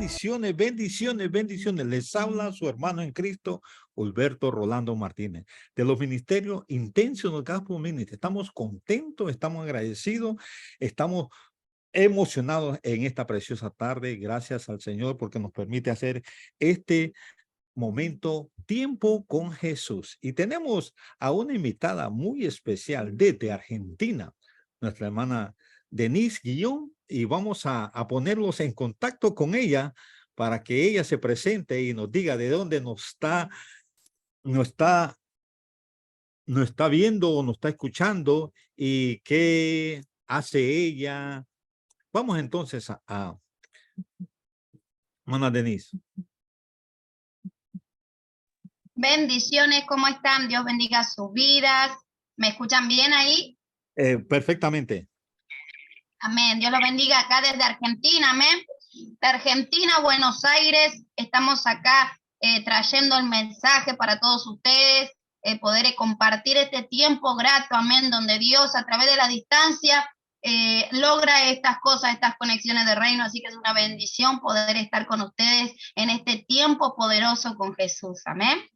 bendiciones, bendiciones, bendiciones. Les habla su hermano en Cristo, Alberto Rolando Martínez, de los ministerios Intentional Gospel Ministry. Estamos contentos, estamos agradecidos, estamos emocionados en esta preciosa tarde. Gracias al Señor porque nos permite hacer este momento, tiempo con Jesús. Y tenemos a una invitada muy especial desde Argentina, nuestra hermana Denise Guillón, y vamos a ponerlos en contacto con ella para que ella se presente y nos diga de dónde nos está viendo o nos está escuchando y qué hace ella. Vamos entonces a hermana Denise. Bendiciones, ¿cómo están? Dios bendiga sus vidas. ¿Me escuchan bien ahí? Perfectamente. Amén. Dios los bendiga acá desde Argentina, amén. De Argentina, Buenos Aires, estamos acá trayendo el mensaje para todos ustedes, poder compartir este tiempo grato, amén, donde Dios a través de la distancia logra estas cosas, estas conexiones de reino, así que es una bendición poder estar con ustedes en este tiempo poderoso con Jesús, amén.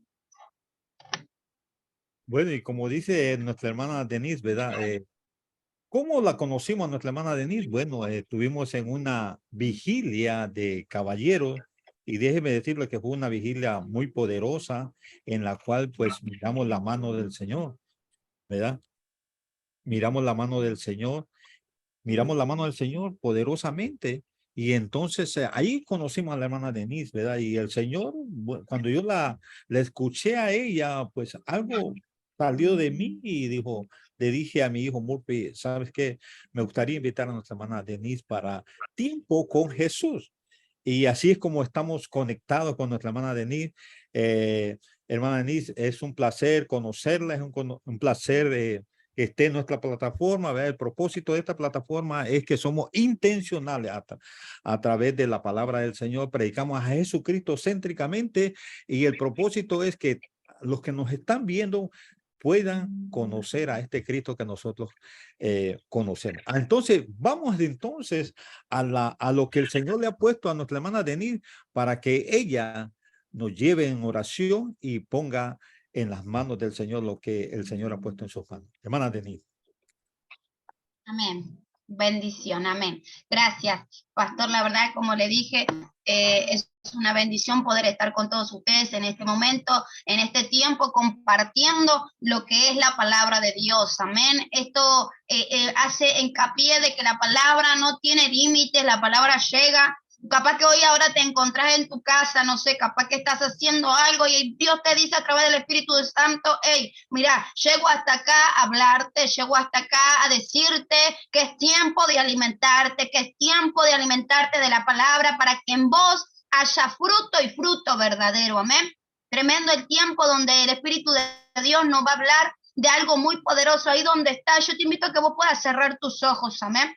Bueno, y como dice nuestra hermana Denise, ¿verdad? ¿Cómo la conocimos a nuestra hermana Denise? Bueno, estuvimos en una vigilia de caballeros y déjeme decirle que fue una vigilia muy poderosa en la cual pues miramos la mano del Señor, ¿verdad? Miramos la mano del Señor, miramos la mano del Señor poderosamente y entonces ahí conocimos a la hermana Denise, ¿verdad? Y el Señor, cuando yo la escuché a ella, pues algo salió de mí y dijo, le dije a mi hijo Murphy, ¿sabes qué? Me gustaría invitar a nuestra hermana Denise para tiempo con Jesús. Y así es como estamos conectados con nuestra hermana Denise. Hermana Denise, es un placer conocerla, es un placer que esté en nuestra plataforma. ¿Verdad? El propósito de esta plataforma es que somos intencionales a través de la palabra del Señor. Predicamos a Jesucristo céntricamente y el propósito es que los que nos están viendo puedan conocer a este Cristo que nosotros conocemos. Entonces, vamos entonces a lo que el Señor le ha puesto a nuestra hermana Denise para que ella nos lleve en oración y ponga en las manos del Señor lo que el Señor ha puesto en sus manos. Hermana Denise. Amén. Bendición, amén. Gracias, pastor. La verdad, como le dije, es una bendición poder estar con todos ustedes en este momento, en este tiempo, compartiendo lo que es la palabra de Dios. Amén. Esto hace hincapié de que la palabra no tiene límites, la palabra llega. Capaz que hoy ahora te encontrás en tu casa, no sé, capaz que estás haciendo algo y Dios te dice a través del Espíritu Santo, hey, mira, llego hasta acá a hablarte, llego hasta acá a decirte que es tiempo de alimentarte, que es tiempo de alimentarte de la palabra para que en vos haya fruto y fruto verdadero, amén. Tremendo el tiempo donde el Espíritu de Dios nos va a hablar de algo muy poderoso ahí donde estás. Yo te invito a que vos puedas cerrar tus ojos, amén.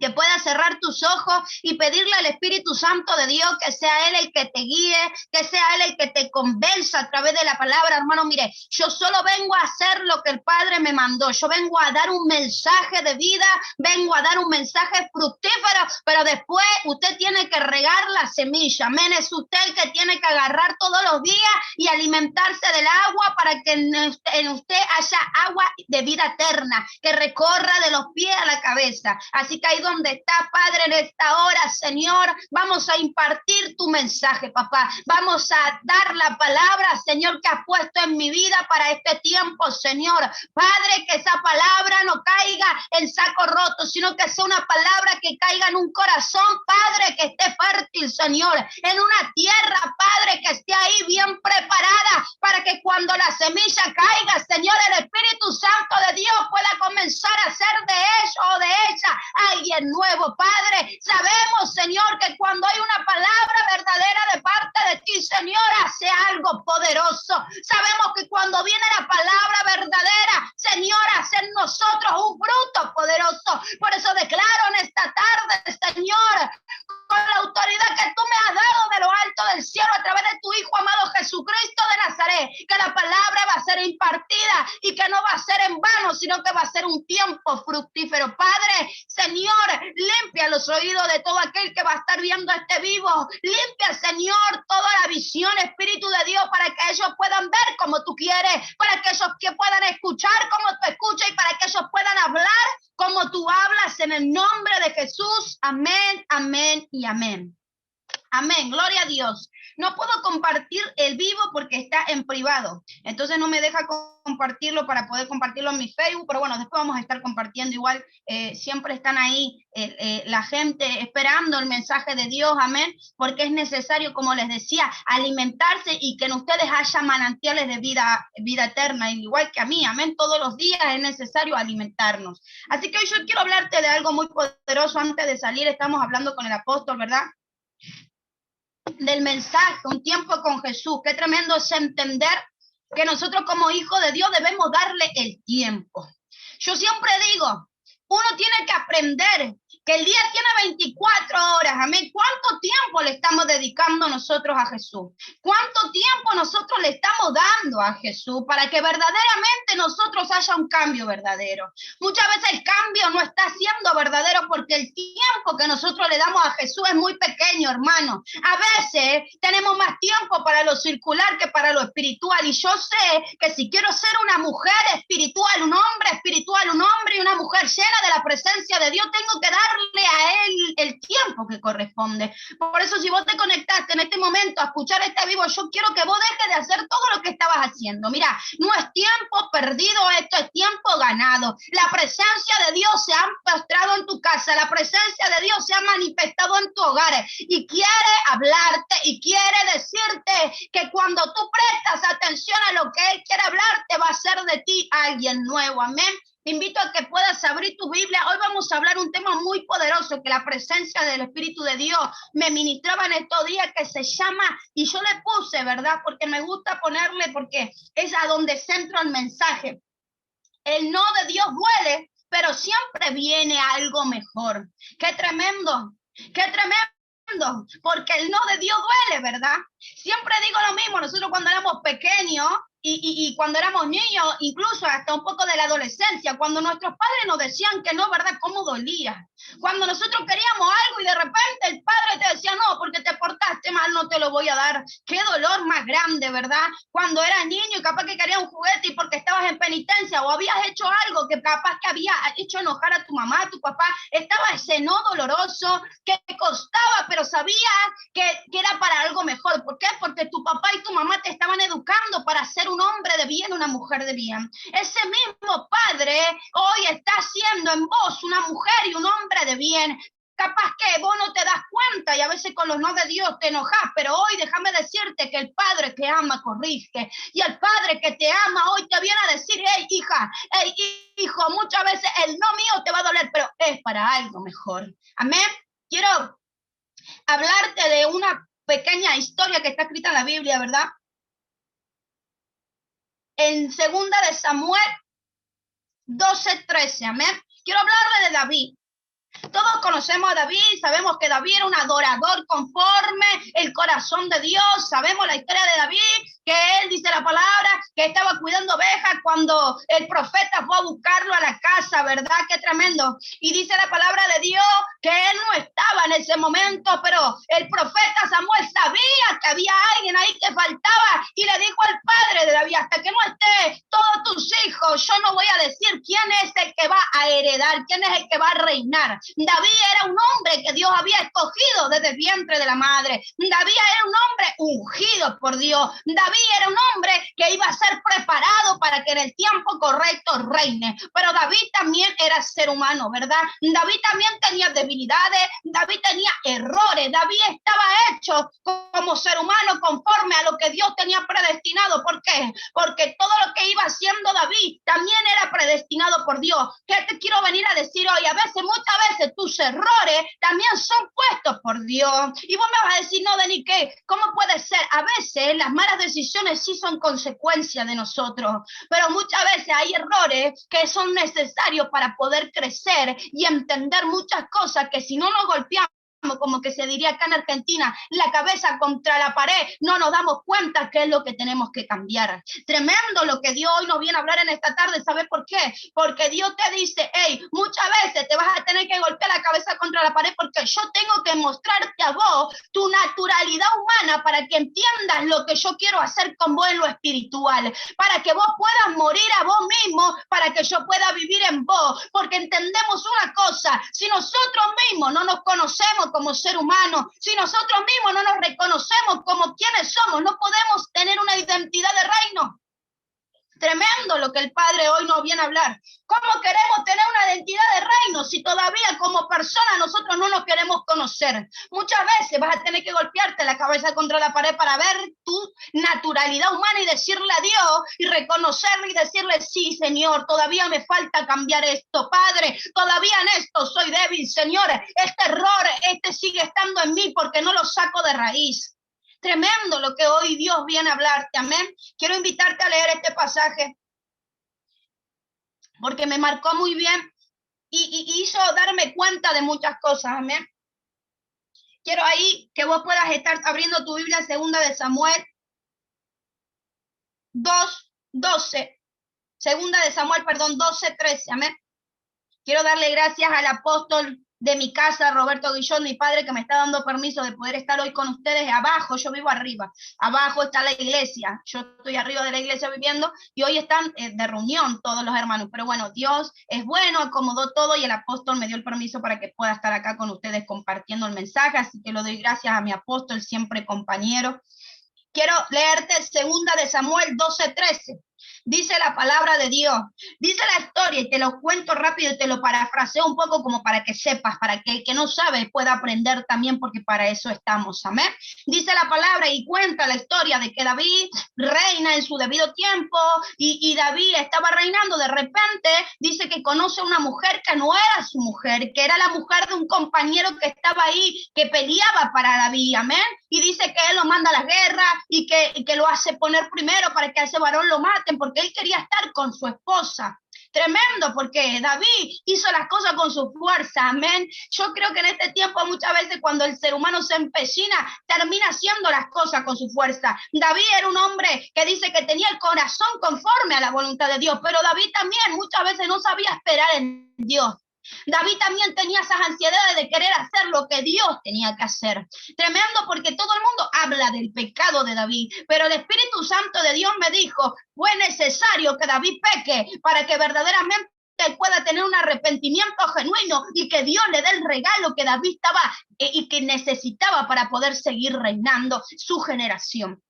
Que puedas cerrar tus ojos y pedirle al Espíritu Santo de Dios que sea Él el que te guíe, que sea Él el que te convenza a través de la palabra. Hermano, mire, yo solo vengo a hacer lo que el Padre me mandó. Yo vengo a dar un mensaje de vida, vengo a dar un mensaje fructífero, pero después usted tiene que regar la semilla. Amén, es usted el que tiene que agarrar todos los días y alimentarse del agua para que en usted haya agua de vida eterna, que recorra de los pies a la cabeza. Así que ahí donde está, Padre, en esta hora, Señor, vamos a impartir tu mensaje, papá. Vamos a dar la palabra, Señor, que has puesto en mi vida para este tiempo, Señor. Padre, que esa palabra no caiga en saco roto, sino que sea una palabra que caiga en un corazón, Padre, que esté fértil, Señor, en una tierra, Padre, que esté ahí bien preparada para que cuando la semilla caiga, Señor, el Espíritu Santo de Dios pueda comenzar a hacer de ello o de ella alguien nuevo, Padre. Sabemos, Señor, que cuando hay una palabra verdadera de parte de ti, Señor, hace algo poderoso. Sabemos que cuando viene la palabra verdadera, Señor, hace en nosotros un fruto poderoso. Por eso declaro en esta tarde, Señor, con la autoridad que tú me has dado de lo alto del cielo a través de tu Hijo amado Jesucristo de Nazaret, que la palabra va a ser impartida y que no va a ser en vano, sino que va a ser un tiempo fructífero. Padre, Señor, limpia los oídos de todo aquel que va a estar viendo este vivo. Limpia, Señor, toda la visión, Espíritu de Dios, para que ellos puedan ver como tú quieres, para que ellos que puedan escuchar como tú escuchas y para que ellos puedan hablar como tú hablas, en el nombre de Jesús. Amén, amén y amén. Amén, gloria a Dios. No puedo compartir el vivo porque está en privado, entonces no me deja compartirlo para poder compartirlo en mi Facebook, pero bueno, después vamos a estar compartiendo igual. Siempre están ahí la gente esperando el mensaje de Dios, amén, porque es necesario, como les decía, alimentarse y que en ustedes haya manantiales de vida eterna, igual que a mí, amén. Todos los días es necesario alimentarnos. Así que hoy yo quiero hablarte de algo muy poderoso. Antes de salir estamos hablando con el apóstol, ¿verdad?, del mensaje, un tiempo con Jesús. Qué tremendo es entender que nosotros como hijos de Dios debemos darle el tiempo. Yo siempre digo, uno tiene que aprender que el día tiene 24 horas, amén. ¿Cuánto tiempo le estamos dedicando nosotros a Jesús? ¿Cuánto tiempo nosotros le estamos dando a Jesús para que verdaderamente nosotros haya un cambio verdadero? Muchas veces el cambio no está siendo verdadero porque el tiempo que nosotros le damos a Jesús es muy pequeño, hermano. A veces tenemos más tiempo para lo circular que para lo espiritual, y yo sé que si quiero ser una mujer espiritual, un hombre espiritual, un hombre y una mujer llena de la presencia de Dios, tengo que darle a él el tiempo que corresponde. Por eso, si vos te conectaste en este momento a escuchar este vivo, yo quiero que vos dejes de hacer todo lo que estabas haciendo. Mira, no es tiempo perdido, esto es tiempo ganado. La presencia de Dios se ha postrado en tu casa, la presencia de Dios se ha manifestado en tu hogar y quiere hablarte y quiere decirte que cuando tú prestas atención a lo que Él quiere hablarte, va a ser de ti alguien nuevo. Amén. Te invito a que puedas abrir tu Biblia. Hoy vamos a hablar un tema muy poderoso que la presencia del Espíritu de Dios me ministraba en estos días, que se llama, y yo le puse, ¿verdad?, porque me gusta ponerle, porque es a donde centro el mensaje. El no de Dios duele, pero siempre viene algo mejor. ¡Qué tremendo! ¡Qué tremendo! Porque el no de Dios duele, ¿verdad? Siempre digo lo mismo. Nosotros cuando éramos pequeños y cuando éramos niños, incluso hasta un poco de la adolescencia, cuando nuestros padres nos decían que no, ¿verdad?, cómo dolía. Cuando nosotros queríamos algo y de repente el padre te decía, no, porque te portaste mal, no te lo voy a dar. Qué dolor más grande, ¿verdad? Cuando eras niño y capaz que querías un juguete y porque estabas en penitencia o habías hecho algo que capaz que había hecho enojar a tu mamá, a tu papá, estaba ese no doloroso que costaba, pero sabías que era para algo mejor. ¿Por qué? Porque tu papá y tu mamá te estaban educando para ser un hombre de bien, una mujer de bien. Ese mismo padre hoy está haciendo en vos una mujer y un hombre de bien. Capaz que vos no te das cuenta y a veces con los no de Dios te enojas, pero hoy déjame decirte que el Padre que ama corrige, y el Padre que te ama hoy te viene a decir, hey hija, hey hijo, muchas veces el no mío te va a doler, pero es para algo mejor. Amén. Quiero hablarte de una pequeña historia que está escrita en la Biblia, ¿verdad? En 2 de Samuel 12:13, amén. Quiero hablarle de David. Todos conocemos a David, sabemos que David era un adorador conforme el corazón de Dios. Sabemos la historia de David, que él dice la palabra, que estaba cuidando ovejas cuando el profeta fue a buscarlo a la casa, ¿verdad? Qué tremendo. Y dice la palabra de Dios que él no estaba en ese momento, pero el profeta Samuel sabía que había alguien ahí que faltaba y le dijo al padre de David, hasta que no esté todos tus hijos, yo no voy a decir quién es el que va a heredar, quién es el que va a reinar. David era un hombre que Dios había escogido desde el vientre de la madre. David era un hombre ungido por Dios. David era un hombre que iba a ser preparado para que en el tiempo correcto reine. Pero David también era ser humano, ¿verdad? David también tenía debilidades, David tenía errores. David estaba hecho como ser humano conforme a lo que Dios tenía predestinado. ¿Por qué? Porque todo lo que iba haciendo David también era predestinado por Dios. ¿Qué te quiero venir a decir hoy? A veces, muchas veces, tus errores también son puestos por Dios. Y vos me vas a decir, no, Denis, ¿qué? ¿Cómo puede ser? A veces las malas decisiones sí son consecuencia de nosotros, pero muchas veces hay errores que son necesarios para poder crecer y entender muchas cosas que si no nos golpeamos como que se diría acá en Argentina, la cabeza contra la pared, no nos damos cuenta qué es lo que tenemos que cambiar. Tremendo lo que Dios hoy nos viene a hablar en esta tarde. ¿Sabe por qué? Porque Dios te dice, hey, muchas veces te vas a tener que golpear la cabeza contra la pared porque yo tengo que mostrarte a vos tu naturalidad humana para que entiendas lo que yo quiero hacer con vos en lo espiritual, para que vos puedas morir a vos mismo, para que yo pueda vivir en vos, porque entendemos una cosa, si nosotros mismos no nos conocemos como ser humano, si nosotros mismos no nos reconocemos como quienes somos, no podemos tener una identidad de reino. Tremendo lo que el Padre hoy nos viene a hablar. ¿Cómo queremos tener una identidad de reino si todavía como persona nosotros no nos queremos conocer? Muchas veces vas a tener que golpearte la cabeza contra la pared para ver tu naturalidad humana y decirle a Dios y reconocerle y decirle, sí, Señor, todavía me falta cambiar esto. Padre, todavía en esto soy débil, Señor. Este error, sigue estando en mí porque no lo saco de raíz. Tremendo lo que hoy Dios viene a hablarte, amén. Quiero invitarte a leer este pasaje porque me marcó muy bien y hizo darme cuenta de muchas cosas, amén. Quiero ahí que vos puedas estar abriendo tu Biblia en 2 de Samuel 2:12, 2 de Samuel, 12:13, amén. Quiero darle gracias al apóstol de mi casa, Roberto Guillón, mi padre, que me está dando permiso de poder estar hoy con ustedes. Abajo, yo vivo arriba, abajo está la iglesia, yo estoy arriba de la iglesia viviendo y hoy están de reunión todos los hermanos, pero bueno, Dios es bueno, acomodó todo y el apóstol me dio el permiso para que pueda estar acá con ustedes compartiendo el mensaje, así que lo doy gracias a mi apóstol, siempre compañero. Quiero leerte 2 de Samuel 12:13. Dice la palabra de Dios, dice la historia y te lo cuento rápido y te lo parafraseo un poco como para que sepas, para que el que no sabe pueda aprender también porque para eso estamos, amén. Dice la palabra y cuenta la historia de que David reina en su debido tiempo y David estaba reinando, de repente dice que conoce a una mujer que no era su mujer, que era la mujer de un compañero que estaba ahí, que peleaba para David, amén, y dice que él lo manda a la guerra y que lo hace poner primero para que a ese varón lo maten porque él quería estar con su esposa. Tremendo, porque David hizo las cosas con su fuerza, amén. Yo creo que en este tiempo muchas veces cuando el ser humano se empecina, termina haciendo las cosas con su fuerza. David era un hombre que dice que tenía el corazón conforme a la voluntad de Dios, pero David también muchas veces no sabía esperar en Dios. David también tenía esas ansiedades de querer hacer lo que Dios tenía que hacer. Tremendo porque todo el mundo habla del pecado de David, pero el Espíritu Santo de Dios me dijo, fue necesario que David peque para que verdaderamente él pueda tener un arrepentimiento genuino y que Dios le dé el regalo que David estaba y que necesitaba para poder seguir reinando su generación.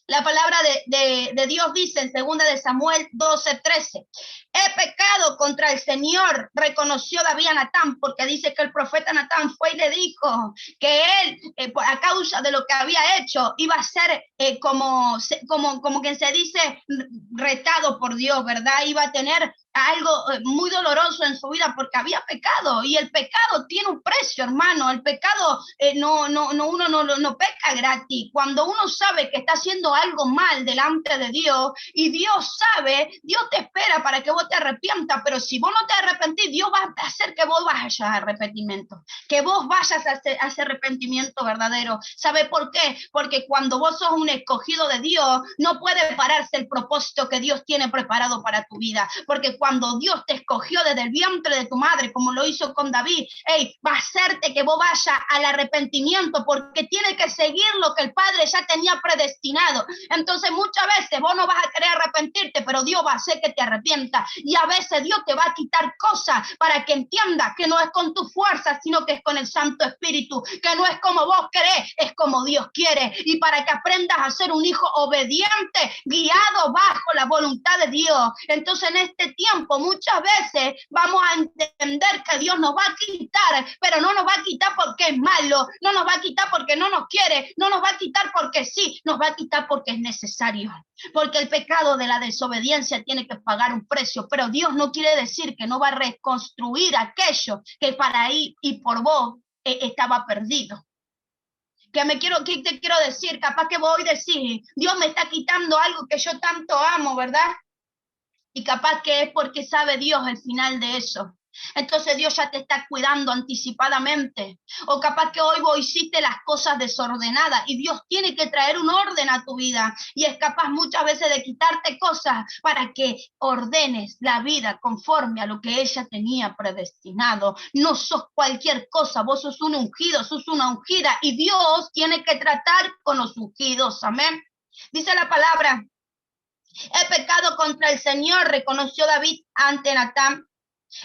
La palabra de Dios dice en 2 de Samuel 12:13, he pecado contra el Señor, reconoció David a Natán, porque dice que el profeta Natán fue y le dijo que él, a causa de lo que había hecho, iba a ser como quien se dice, retado por Dios, ¿verdad? Iba a tener algo muy doloroso en su vida porque había pecado y el pecado tiene un precio, hermano. El pecado uno no peca gratis. Cuando uno sabe que está haciendo algo mal delante de Dios y Dios sabe, Dios te espera para que vos te arrepientas, pero si vos no te arrepentís, Dios va a hacer que vos vayas a arrepentimiento, que vos vayas a ese arrepentimiento verdadero. ¿Sabe por qué? Porque cuando vos sos un escogido de Dios, no puede pararse el propósito que Dios tiene preparado para tu vida, porque cuando Dios te escogió desde el vientre de tu madre, como lo hizo con David, va a hacerte que vos vayas al arrepentimiento, porque tiene que seguir lo que el Padre ya tenía predestinado. Entonces muchas veces vos no vas a querer arrepentirte, pero Dios va a hacer que te arrepientas, y a veces Dios te va a quitar cosas para que entiendas que no es con tu fuerza, sino que es con el Santo Espíritu, que no es como vos querés, es como Dios quiere, y para que aprendas a ser un hijo obediente, guiado bajo la voluntad de Dios. Entonces en este tiempo muchas veces vamos a entender que Dios nos va a quitar, pero no nos va a quitar porque es malo, no nos va a quitar porque no nos quiere, no nos va a quitar porque sí, nos va a quitar porque es necesario, porque el pecado de la desobediencia tiene que pagar un precio, pero Dios no quiere decir que no va a reconstruir aquello que para ahí y por vos estaba perdido. Que te quiero decir, capaz que vos hoy decís, Dios me está quitando algo que yo tanto amo, ¿verdad? Y capaz que es porque sabe Dios el final de eso. Entonces Dios ya te está cuidando anticipadamente. O capaz que hoy vos hiciste las cosas desordenadas y Dios tiene que traer un orden a tu vida. Y es capaz muchas veces de quitarte cosas para que ordenes la vida conforme a lo que ella tenía predestinado. No sos cualquier cosa, vos sos un ungido, sos una ungida y Dios tiene que tratar con los ungidos. Amén. Dice la palabra, he pecado contra el Señor, reconoció David ante Natán.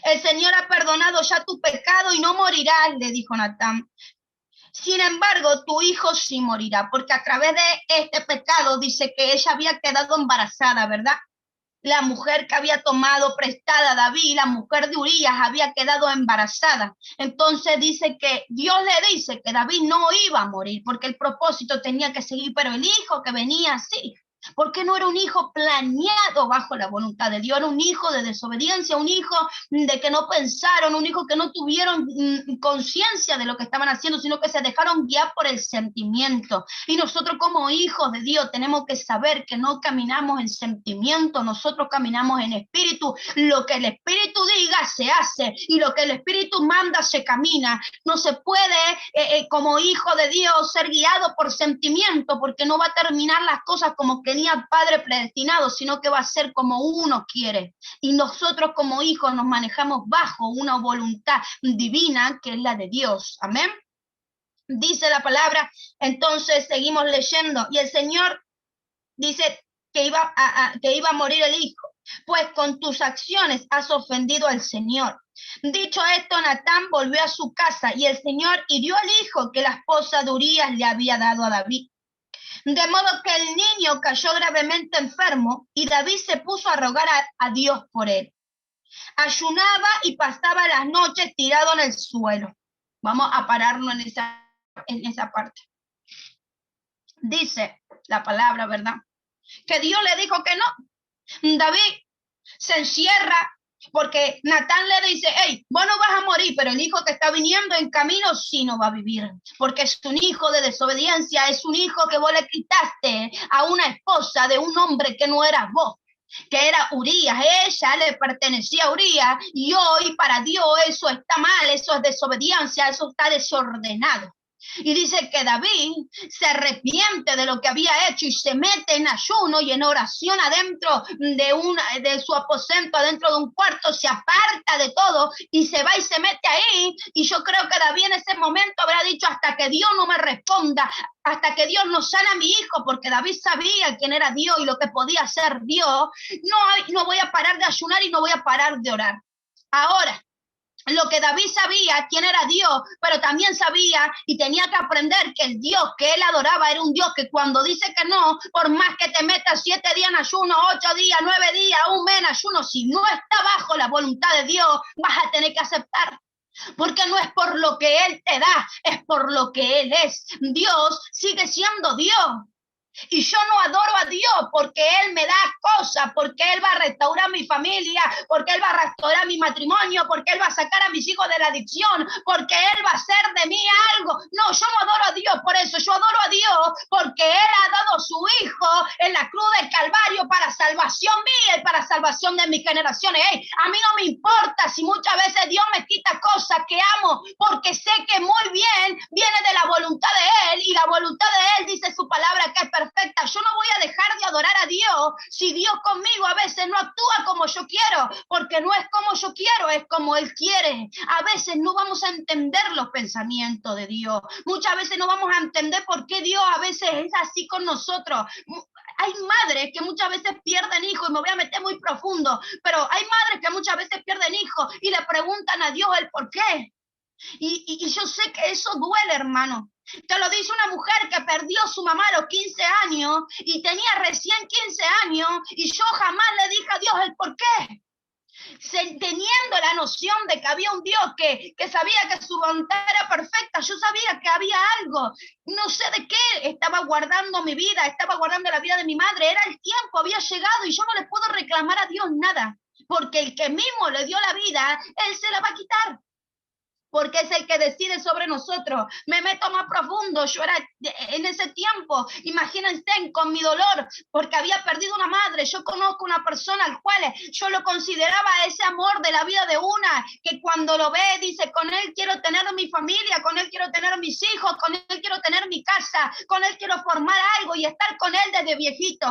El Señor ha perdonado ya tu pecado y no morirás, le dijo Natán. Sin embargo, tu hijo sí morirá, porque a través de este pecado dice que ella había quedado embarazada, ¿verdad? La mujer que había tomado prestada a David, la mujer de Urías, había quedado embarazada. Entonces dice que Dios le dice que David no iba a morir, porque el propósito tenía que seguir, pero el hijo que venía sí. Porque no era un hijo planeado bajo la voluntad de Dios, era un hijo de desobediencia, un hijo de que no pensaron, un hijo que no tuvieron conciencia de lo que estaban haciendo, sino que se dejaron guiar por el sentimiento. Y nosotros como hijos de Dios tenemos que saber que no caminamos en sentimiento, nosotros caminamos en espíritu. Lo que el espíritu diga se hace y lo que el espíritu manda se camina. No se puede como hijo de Dios ser guiado por sentimiento, porque no va a terminar las cosas como tenía el Padre predestinado, sino que va a ser como uno quiere. Y nosotros como hijos nos manejamos bajo una voluntad divina que es la de Dios. Amén. Dice la palabra, entonces seguimos leyendo, y el Señor dice que iba a morir el hijo, pues con tus acciones has ofendido al Señor. Dicho esto, Natán volvió a su casa y el Señor hirió al hijo que la esposa de Urías le había dado a David. De modo que el niño cayó gravemente enfermo y David se puso a rogar a Dios por él. Ayunaba y pasaba las noches tirado en el suelo. Vamos a pararnos en esa parte. Dice la palabra, ¿verdad? Que Dios le dijo que no. David se encierra porque Natán le dice, hey, vos no vas a morir, pero el hijo que está viniendo en camino sí no va a vivir, porque es un hijo de desobediencia, es un hijo que vos le quitaste a una esposa de un hombre que no eras vos, que era Urías. Ella le pertenecía a Urías y hoy para Dios eso está mal, eso es desobediencia, eso está desordenado. Y dice que David se arrepiente de lo que había hecho y se mete en ayuno y en oración adentro de su aposento, adentro de un cuarto, se aparta de todo y se va y se mete ahí. Y yo creo que David en ese momento habrá dicho, hasta que Dios no me responda, hasta que Dios no sana a mi hijo, porque David sabía quién era Dios y lo que podía hacer Dios. No voy a parar de ayunar y no voy a parar de orar. Ahora, lo que David sabía quién era Dios, pero también sabía y tenía que aprender que el Dios que él adoraba era un Dios que cuando dice que no, por más que te metas 7 días en ayuno, 8 días, 9 días, un mes en ayuno, si no está bajo la voluntad de Dios, vas a tener que aceptar. Porque no es por lo que Él te da, es por lo que Él es. Dios sigue siendo Dios. Y yo no adoro a Dios porque Él me da cosas, porque Él va a restaurar mi familia, porque Él va a restaurar mi matrimonio, porque Él va a sacar a mis hijos de la adicción, porque Él va a hacer de mí algo. No, yo no adoro a Dios por eso, yo adoro a Dios porque Él ha dado su Hijo en la cruz del Calvario para salvación mía y para salvación de mis generaciones. Hey, a mí no me importa si muchas veces Dios me quita cosas que amo, porque sé que muy bien viene de la voluntad de Él, y la voluntad de Él dice su palabra que es perfecta. Yo no voy a dejar de adorar a Dios si Dios conmigo a veces no actúa como yo quiero, porque no es como yo quiero, es como Él quiere. A veces no vamos a entender los pensamientos de Dios, muchas veces no vamos a entender por qué Dios a veces es así con nosotros. Hay madres que muchas veces pierden hijos, y me voy a meter muy profundo, pero hay madres que muchas veces pierden hijos y le preguntan a Dios el por qué. Y yo sé que eso duele, hermano. Te lo dice una mujer que perdió a su mamá a los 15 años y tenía recién 15 años y yo jamás le dije a Dios el por qué. Teniendo la noción de que había un Dios que sabía que su voluntad era perfecta, yo sabía que había algo, no sé de qué, estaba guardando mi vida, estaba guardando la vida de mi madre, era el tiempo, había llegado y yo no le puedo reclamar a Dios nada, porque el que mismo le dio la vida, Él se la va a quitar. porque es el que decide sobre nosotros. Me meto más profundo. Yo era en ese tiempo, imagínense, con mi dolor, porque había perdido una madre. Yo conozco una persona al cual yo lo consideraba ese amor de la vida de una, que cuando lo ve dice, con él quiero tener mi familia, con él quiero tener mis hijos, con él quiero tener mi casa, con él quiero formar algo y estar con él desde viejito.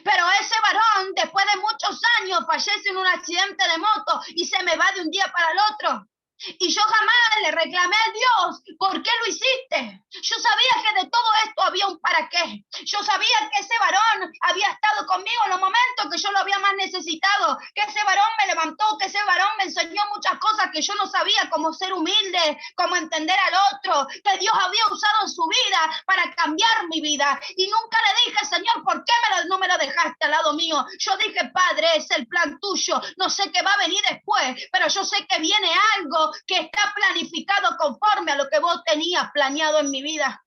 Pero ese varón, después de muchos años, fallece en un accidente de moto y se me va de un día para el otro. Y yo jamás le reclamé a Dios, ¿por qué lo hiciste? Yo sabía que de todo esto había un para qué. Yo sabía que ese varón había estado conmigo en los momentos que yo lo había más necesitado, que ese varón me levantó, que ese varón me enseñó muchas cosas que yo no sabía, como ser humilde, como entender al otro, que Dios había usado su vida para cambiar mi vida. Y nunca le dije, Señor, ¿por qué no me lo dejaste al lado mío? Yo dije, Padre, es el plan tuyo. No sé qué va a venir después, pero yo sé que viene algo que está planificado conforme a lo que vos tenías planeado en mi vida.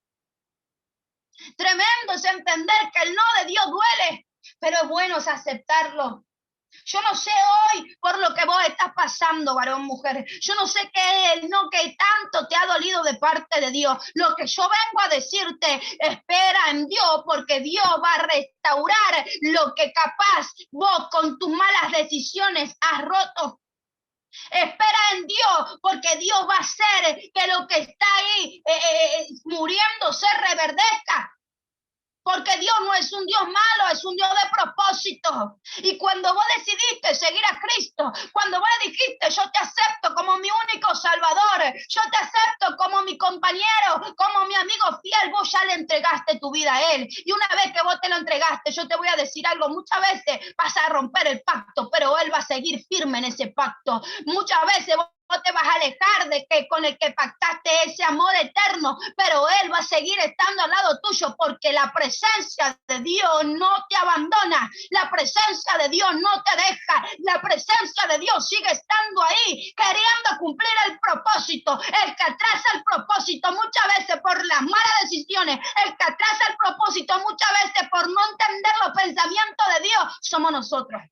Tremendo es entender que el no de Dios duele, pero es bueno es aceptarlo. Yo no sé hoy por lo que vos estás pasando, varón, mujer. Yo no sé qué es el no que tanto te ha dolido de parte de Dios. Lo que yo vengo a decirte, espera en Dios, porque Dios va a restaurar lo que capaz vos con tus malas decisiones has roto. Espera en Dios, porque Dios va a hacer que lo que está ahí muriendo se reverdezca. Porque Dios no es un Dios malo, es un Dios de propósito. Y cuando vos decidiste seguir a Cristo, cuando vos le dijiste, yo te acepto como mi único Salvador, yo te acepto como mi compañero, como mi amigo fiel, vos ya le entregaste tu vida a Él. Y una vez que vos te lo entregaste, yo te voy a decir algo, muchas veces vas a romper el pacto, pero Él va a seguir firme en ese pacto. Muchas veces vos te vas a alejar de que con el que pactaste ese amor eterno, pero Él va a seguir estando al lado tuyo, porque la presencia de Dios no te abandona, la presencia de Dios no te deja, la presencia de Dios sigue estando ahí, queriendo cumplir el propósito. El que atrasa el propósito muchas veces por las malas decisiones, el que atrasa el propósito muchas veces por no entender los pensamientos de Dios, somos nosotros.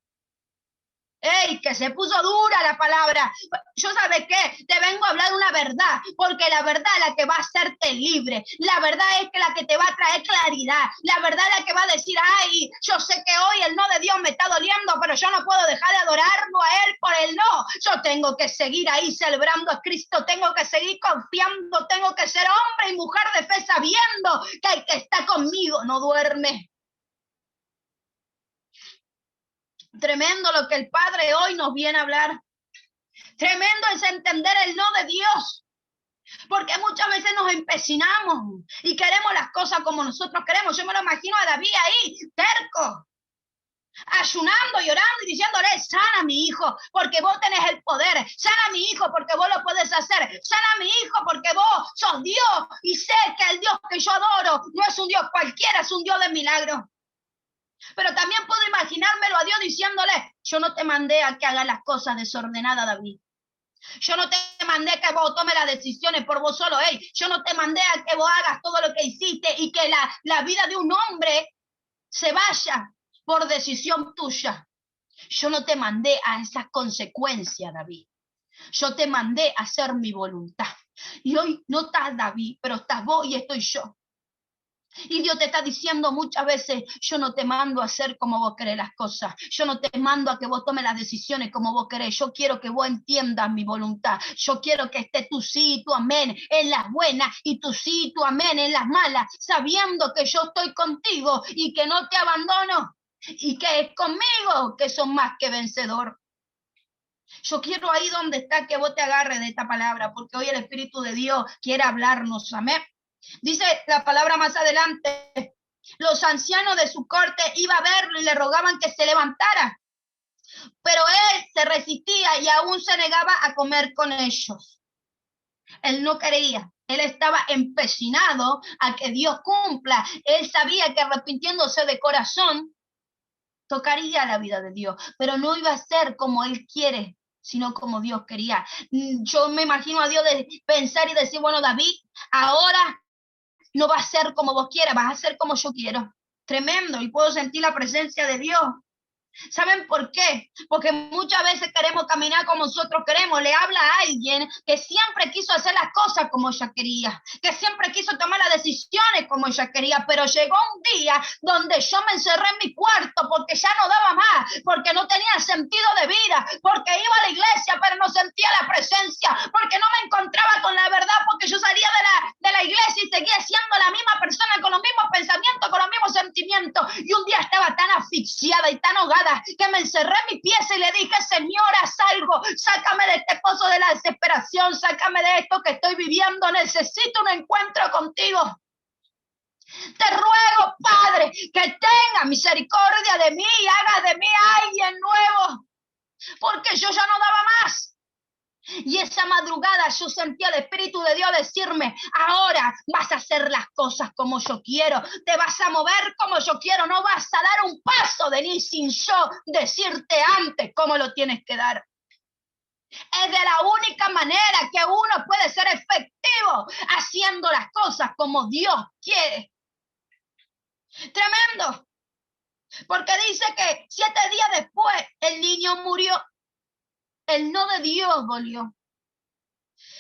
¡Ey! Que se puso dura la palabra. Yo, ¿sabes qué? Te vengo a hablar una verdad, porque la verdad es la que va a hacerte libre. La verdad es que la que te va a traer claridad. La verdad es la que va a decir, ay, yo sé que hoy el no de Dios me está doliendo, pero yo no puedo dejar de adorarlo a Él por el no. Yo tengo que seguir ahí celebrando a Cristo, tengo que seguir confiando, tengo que ser hombre y mujer de fe sabiendo que el que está conmigo no duerme. Tremendo lo que el Padre hoy nos viene a hablar. Tremendo es entender el no de Dios. Porque muchas veces nos empecinamos y queremos las cosas como nosotros queremos. Yo me lo imagino a David ahí, terco, ayunando, llorando y diciéndole, sana a mi hijo porque vos tenés el poder. Sana a mi hijo porque vos lo puedes hacer. Sana a mi hijo porque vos sos Dios. Y sé que el Dios que yo adoro no es un Dios cualquiera, es un Dios de milagros. Pero también puedo imaginármelo a Dios diciéndole, yo no te mandé a que hagas las cosas desordenadas, David. Yo no te mandé a que vos tomes las decisiones por vos solo. Yo no te mandé a que vos hagas todo lo que hiciste y que la vida de un hombre se vaya por decisión tuya. Yo no te mandé a esas consecuencias, David. Yo te mandé a hacer mi voluntad. Y hoy no estás David, pero estás vos y estoy yo. Y Dios te está diciendo muchas veces, yo no te mando a hacer como vos querés las cosas. Yo no te mando a que vos tomes las decisiones como vos querés. Yo quiero que vos entiendas mi voluntad. Yo quiero que esté tu sí y tu amén en las buenas y tu sí y tu amén en las malas, sabiendo que yo estoy contigo y que no te abandono y que es conmigo que son más que vencedor. Yo quiero ahí donde está que vos te agarres de esta palabra, porque hoy el Espíritu de Dios quiere hablarnos. Amén. Dice la palabra más adelante, los ancianos de su corte iban a verlo y le rogaban que se levantara, pero él se resistía y aún se negaba a comer con ellos. Él no quería, él estaba empecinado a que Dios cumpla. Él sabía que arrepintiéndose de corazón tocaría la vida de Dios, pero no iba a ser como él quiere, sino como Dios quería. Yo me imagino a Dios de pensar y decir, bueno, David, ahora no va a ser como vos quieras, vas a ser como yo quiero. Tremendo, y puedo sentir la presencia de Dios. ¿Saben por qué? Porque muchas veces queremos caminar como nosotros queremos. Le habla a alguien que siempre quiso hacer las cosas como ella quería, que siempre quiso tomar las decisiones como ella quería, pero llegó un día donde yo me encerré en mi cuarto porque ya no daba más, porque no tenía sentido de vida, porque iba a la iglesia pero no sentía la presencia, porque no me encontraba con la verdad, porque yo salía de la iglesia y seguía siendo la misma persona con los mismos pensamientos, con los mismos sentimientos. Y un día estaba tan asfixiada y tan ahogada que me encerré en mi pieza y le dije: Señor, haz algo, sácame de este pozo de la desesperación, sácame de esto que estoy viviendo, necesito un encuentro contigo. Te ruego, Padre, que tenga misericordia de mí y haga de mí alguien nuevo, porque yo ya no daba más. Y esa madrugada yo sentía el Espíritu de Dios decirme: ahora vas a hacer las cosas como yo quiero, te vas a mover como yo quiero, no vas a dar un paso de ni sin yo decirte antes cómo lo tienes que dar. Es de la única manera que uno puede ser efectivo haciendo las cosas como Dios quiere. Tremendo, porque dice que 7 días después el niño murió. El no de Dios volvió.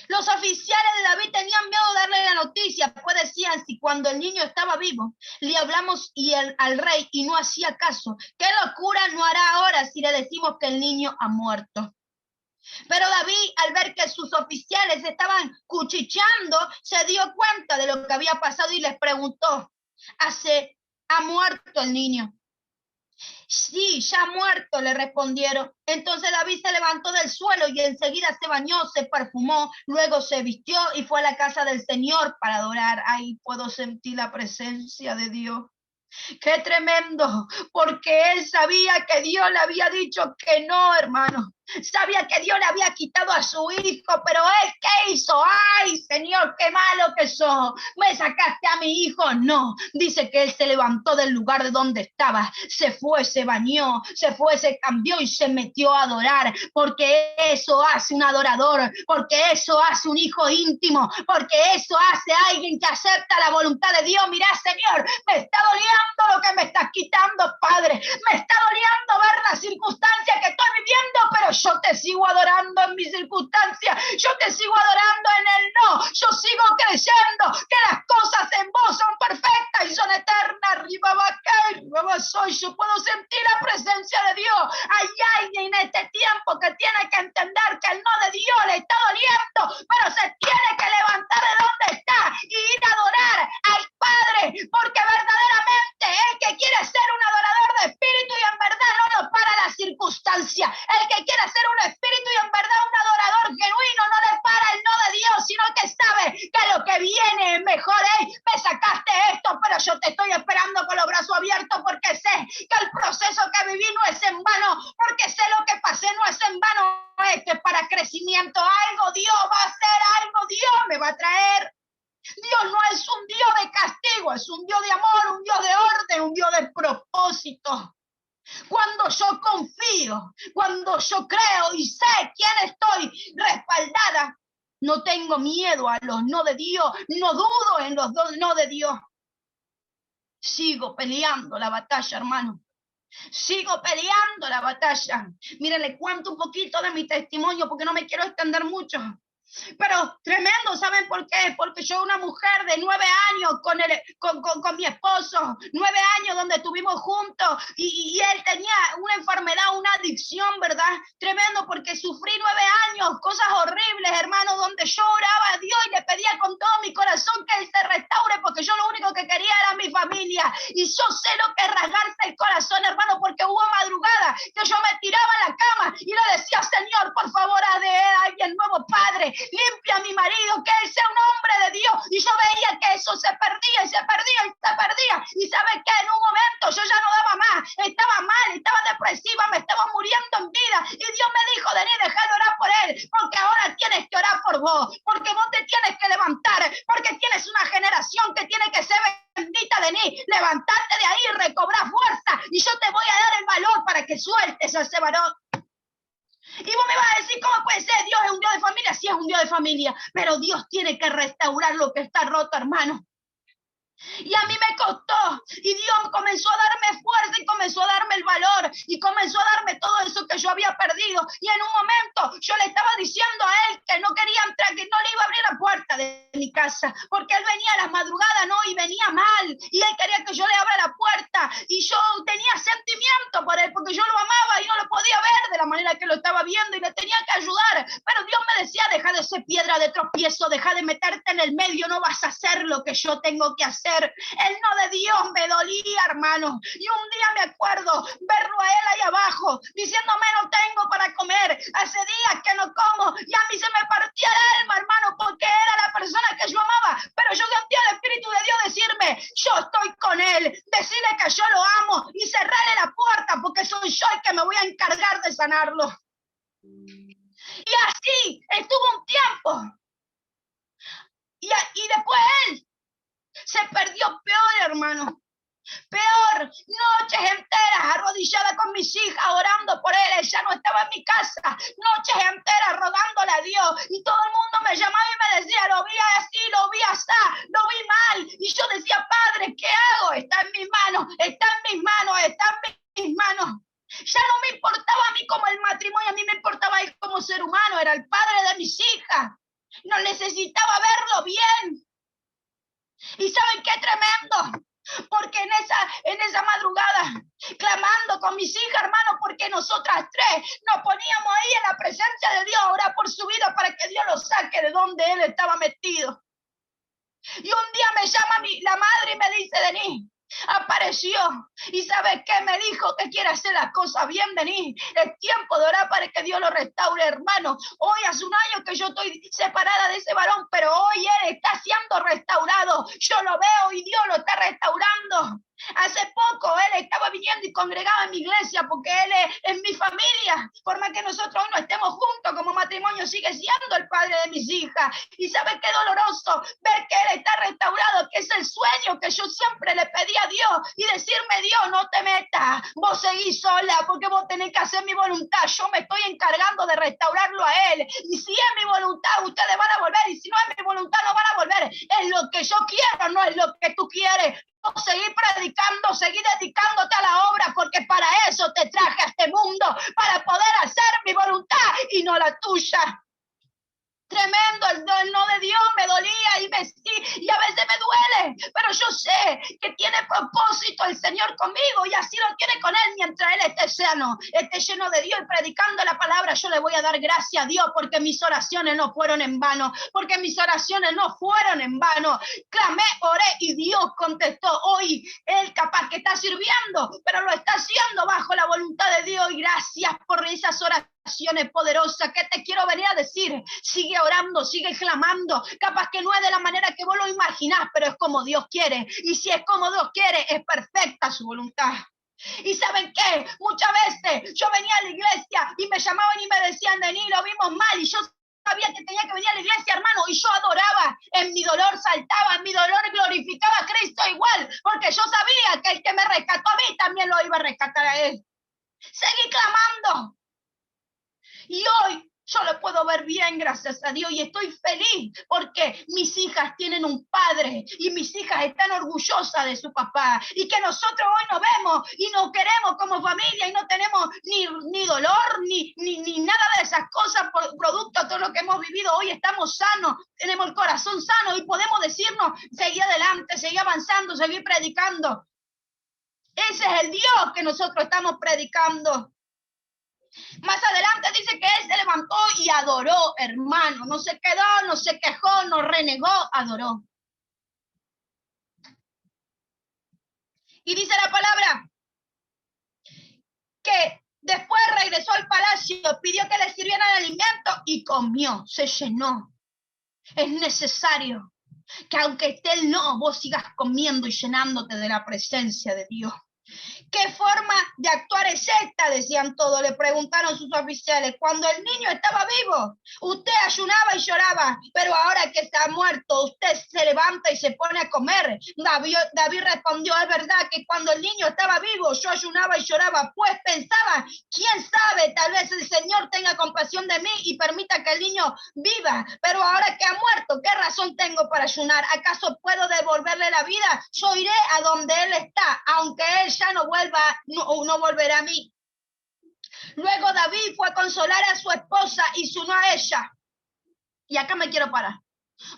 Los oficiales de David tenían miedo de darle la noticia, pues decían: si cuando el niño estaba vivo le hablamos al rey y no hacía caso, ¿qué locura no hará ahora si le decimos que el niño ha muerto? Pero David, al ver que sus oficiales estaban cuchicheando, se dio cuenta de lo que había pasado y les preguntó: ¿ha muerto el niño? Sí, ya muerto, le respondieron. Entonces David se levantó del suelo y enseguida se bañó, se perfumó, luego se vistió y fue a la casa del Señor para adorar. Ahí puedo sentir la presencia de Dios. ¡Qué tremendo! Porque él sabía que Dios le había dicho que no, hermano. Sabía que Dios le había quitado a su hijo, pero él, ¿qué hizo? ¡Ay, Señor, qué malo que sos! ¿Me sacaste a mi hijo? No. Dice que él se levantó del lugar de donde estaba, se fue, se bañó, se fue, se cambió y se metió a adorar, porque eso hace un adorador, porque eso hace un hijo íntimo, porque eso hace alguien que acepta la voluntad de Dios. Mirá, Señor, me está doliendo lo que me estás quitando, Padre. Me está doliendo ver la circunstancia que estoy viviendo, pero yo te sigo adorando en mis circunstancias, yo te sigo adorando en el no, yo sigo creyendo que las cosas en vos son perfectas y son eternas. Arriba va soy, yo puedo sentir la presencia de Dios. Hay alguien en este tiempo que tiene que entender que el no de Dios le está doliendo, pero se tiene que levantar de donde está y ir a adorar al Padre, porque verdaderamente el que quiere ser un adorador de espíritu y en verdad no lo para la circunstancia. El que quiere ser un espíritu y en verdad un adorador genuino no le para el no de Dios, sino que sabe que lo que viene es mejor. Me sacaste esto, pero yo te estoy esperando con los brazos abiertos, porque sé que el proceso que viví no es en vano, porque sé lo que pasé no es en vano. Esto es para crecimiento. Algo Dios va a hacer, algo Dios me va a traer. Dios no es un Dios de castigo, es un Dios de amor, un Dios de orden, un Dios de propósito. Cuando yo confío, cuando yo creo y sé quién estoy respaldada, no tengo miedo a los no de Dios, no dudo en los no de Dios. Sigo peleando la batalla, hermano. Sigo peleando la batalla. Miren, le cuento un poquito de mi testimonio porque no me quiero extender mucho. Pero tremendo, ¿saben por qué? Porque yo, una mujer de 9 años con mi esposo, 9 años donde estuvimos juntos, y él tenía una enfermedad, una adicción, ¿verdad? Tremendo, porque sufrí 9 años, cosas horribles, hermano, donde yo oraba a Dios y le pedía con todo mi corazón que Él se restaure, porque yo lo único que quería era mi familia. Y yo sé lo que es rasgarse el corazón, hermano, porque hubo madrugada que yo me tiraba en la cama y le decía: Señor, por favor, haz de él alguien nuevo, Padre. Limpia a mi marido, que él sea un hombre de Dios. Y yo veía que eso se perdía y se perdía y se perdía. Y ¿sabes qué? En un momento yo ya no daba más. Estaba mal, estaba depresiva, me estaba muriendo en vida. Y Dios me dijo: Denis, deja de orar por él, porque ahora tienes que orar por vos, porque vos te tienes que levantar, porque tienes una generación que tiene que ser bendita, Denis. Levantate de ahí, recobrar fuerza, y yo te voy a dar el valor para que sueltes a ese varón. Y vos me vas a decir: ¿cómo puede ser? Dios es un Dios de familia. Sí, es un Dios de familia, pero Dios tiene que restaurar lo que está roto, hermano. Y a mí me costó, y Dios comenzó a darme fuerza y comenzó a darme el valor y comenzó a darme todo eso que yo había perdido. Y en un momento yo le estaba diciendo a él que no quería entrar, que no le iba a abrir la puerta de mi casa, porque él venía a las madrugadas, ¿no? Y venía mal, y él quería que yo le abra la puerta, y yo tenía sentimiento por él, porque yo lo amaba y no lo podía ver de la manera que lo estaba viendo y le tenía que ayudar. Pero Dios me decía, deja de ser piedra de tropiezo, deja de meterte en el medio, no vas a hacer lo que yo tengo que hacer. El no de Dios me dolía, hermano. Y un día me acuerdo verlo a él ahí abajo, diciéndome no tengo para comer. Hace días que no como. Y a mí se me partía el alma, hermano, porque era la persona que yo amaba. Pero yo sentía el Espíritu de Dios decirme, yo estoy con él. Decirle que yo lo amo y cerrarle la puerta, porque soy yo el que me voy a encargar de sanarlo. Y así estuvo un tiempo. Y después él se perdió peor, hermano. Peor, noches enteras arrodillada con mis hijas orando por él. Ella no estaba en mi casa, noches enteras rogándole a Dios, y todo el mundo me llamaba y me decía, lo vi así, lo vi así, lo vi mal, y yo decía, Padre, ¿qué hago? Está en mis manos, está en mis manos, está en mis manos. Ya no me importaba a mí como el matrimonio, a mí me importaba él como ser humano, era el padre de mis hijas, no necesitaba verlo bien. ¿Y saben qué tremendo? Porque en esa madrugada, clamando con mis hijas, hermano, porque nosotras tres nos poníamos ahí en la presencia de Dios a orar por su vida para que Dios lo saque de donde él estaba metido. Y un día me llama la madre y me dice, Denis, apareció, y ¿sabes qué? Me dijo que quiere hacer las cosas bien, Denis. Es tiempo de orar para que Dios lo restaure, hermano. Hoy hace un año que yo estoy separada de ese varón, pero hoy él está siendo restaurado. Yo lo veo y Dios lo está restaurando. Hace poco él estaba viniendo y congregaba en mi iglesia porque él es mi familia. Por más que nosotros hoy no estemos juntos como matrimonio, sigue siendo el padre de mis hijas. Y ¿sabes qué doloroso? Ver que él está restaurado, que es el sueño que yo siempre le pedí a Dios, y decirme, Dios, no te metas, vos seguís sola porque vos tenés que hacer mi voluntad. Yo me estoy encargando de restaurarlo a él, y si es mi voluntad ustedes van a volver, y si no es mi voluntad no van a volver. Es lo que yo quiero, no es lo que tú quieres. Seguir predicando, seguir dedicándote a la obra, porque para eso te traje a este mundo, para poder hacer mi voluntad y no la tuya. Tremendo, el no de Dios me dolía y a veces me duele, pero yo sé que tiene propósito el Señor conmigo, y así lo tiene con él mientras él esté lleno de Dios y predicando la palabra. Yo le voy a dar gracias a Dios porque mis oraciones no fueron en vano, porque mis oraciones no fueron en vano. Clamé, oré y Dios contestó. Hoy él capaz que está sirviendo, pero lo está haciendo bajo la voluntad de Dios, y gracias por esas oraciones poderosas que te quiero venir a decir. Sigue orando, sigue clamando. Capaz que no es de la manera que vos lo imaginás, pero es como Dios quiere, y si es como Dios quiere, es perfecta su voluntad. Y ¿saben qué? Muchas veces yo venía a la iglesia y me llamaban y me decían, Denis, lo vimos mal, y yo sabía que tenía que venir a la iglesia, hermano, y yo adoraba, en mi dolor saltaba, en mi dolor glorificaba a Cristo igual, porque yo sabía que el que me rescató a mí también lo iba a rescatar a él. Seguí clamando. Y hoy yo lo puedo ver bien, gracias a Dios, y estoy feliz porque mis hijas tienen un padre y mis hijas están orgullosas de su papá, y que nosotros hoy nos vemos y nos queremos como familia y no tenemos ni dolor ni nada de esas cosas por producto de todo lo que hemos vivido. Hoy estamos sanos, tenemos el corazón sano y podemos decirnos, seguir adelante, seguir avanzando, seguir predicando. Ese es el Dios que nosotros estamos predicando. Más adelante dice que él se levantó y adoró, hermano. No se quedó, no se quejó, no renegó, adoró. Y dice la palabra que después regresó al palacio, pidió que le sirvieran alimento y comió, se llenó. Es necesario que aunque esté él no, vos sigas comiendo y llenándote de la presencia de Dios. ¿Qué forma de actuar es esta? Decían todos, le preguntaron sus oficiales. Cuando el niño estaba vivo, usted ayunaba y lloraba, pero ahora que está muerto, usted se levanta y se pone a comer. David respondió, es verdad que cuando el niño estaba vivo, yo ayunaba y lloraba, pues pensaba, quién sabe, tal vez el Señor tenga compasión de mí y permita que el niño viva, pero ahora que ha muerto, ¿qué razón tengo para ayunar? ¿Acaso puedo devolverle la vida? Yo iré a donde él está, aunque él ya no volverá a mí. Luego David fue a consolar a su esposa y se unió a ella. Y acá me quiero parar,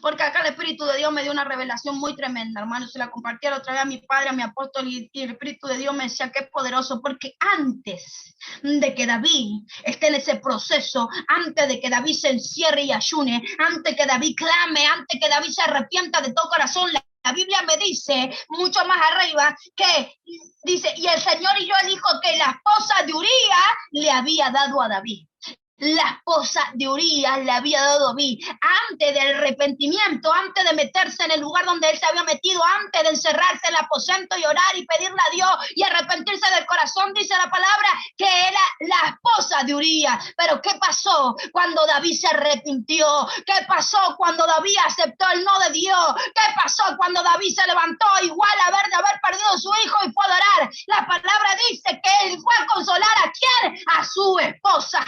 porque acá el Espíritu de Dios me dio una revelación muy tremenda, hermano. Se la compartí la otra vez a mi padre, a mi apóstol, y el Espíritu de Dios me decía que es poderoso, porque antes de que David esté en ese proceso, antes de que David se encierre y ayune, antes que David clame, antes que David se arrepienta de todo corazón, la Biblia me dice, mucho más arriba, que dice, y el Señor hirió el hijo que la esposa de Uría le había dado a David. La esposa de Urías le había dado a David antes del arrepentimiento, antes de meterse en el lugar donde él se había metido, antes de encerrarse en el aposento y orar y pedirle a Dios y arrepentirse del corazón, dice la palabra que era la esposa de Urías. Pero ¿qué pasó cuando David se arrepintió? ¿Qué pasó cuando David aceptó el no de Dios? ¿Qué pasó cuando David se levantó igual de haber perdido a su hijo y fue a adorar? La palabra dice que él fue a consolar ¿a quién? A su esposa.